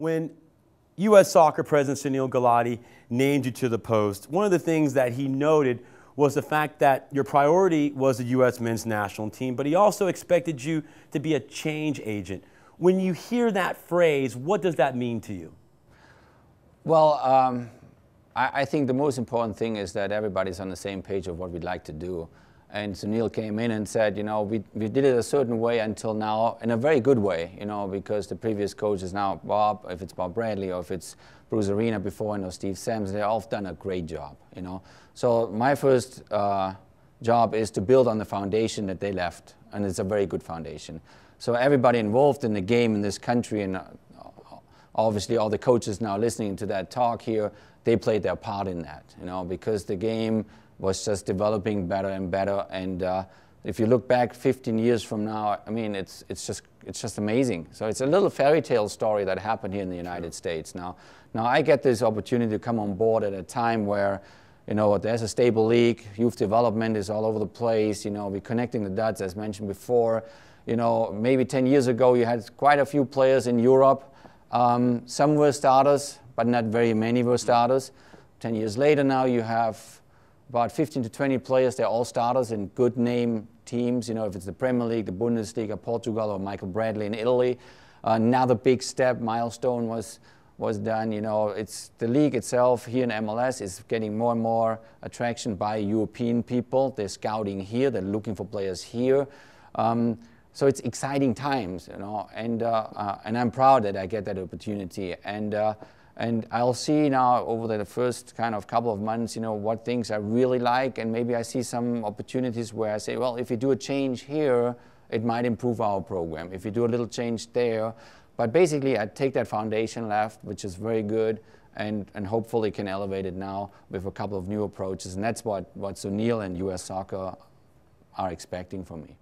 When U.S. Soccer President Sunil Gulati named you to the post, one of the things that he noted was the fact that your priority was the U.S. men's national team, but he also expected you to be a change agent. When you hear that phrase, what does that mean to you? Well, I think the most important thing is that everybody's on the same page of what we'd like to do. And Sunil came in and said, you know, we did it a certain way until now, in a very good way, you know, because the previous coach is now Bob, if it's Bob Bradley, or if it's Bruce Arena before, or Steve Sams, they've all done a great job, you know. So my first job is to build on the foundation that they left, and it's a very good foundation. So everybody involved in the game in this country, and obviously all the coaches now listening to that talk here, they played their part in that, you know, because the game was just developing better and better. And if you look back 15 years from now, I mean, it's just amazing. So it's a little fairy tale story that happened here in the United States. Now I get this opportunity to come on board at a time where, you know, there's a stable league, youth development is all over the place, you know, we're connecting the dots, as mentioned before. You know, maybe 10 years ago you had quite a few players in Europe. Some were starters, but not very many were starters. 10 years later now you have about 15 to 20 players. They're all starters in good name teams, you know, if it's the Premier League, the Bundesliga, Portugal, or Michael Bradley in Italy. Another big step, milestone was done. You know, it's the league itself here in MLS is getting more and more attraction by European people. They're scouting here, they're looking for players here. So it's exciting times, you know, and I'm proud that I get that opportunity. And I'll see now over the first kind of couple of months, you know, what things I really like, and maybe I see some opportunities where I say, well, if we do a change here, it might improve our program. If we do a little change there, but basically I take that foundation left, which is very good, and hopefully can elevate it now with a couple of new approaches, and that's what Sunil and U.S. Soccer are expecting from me.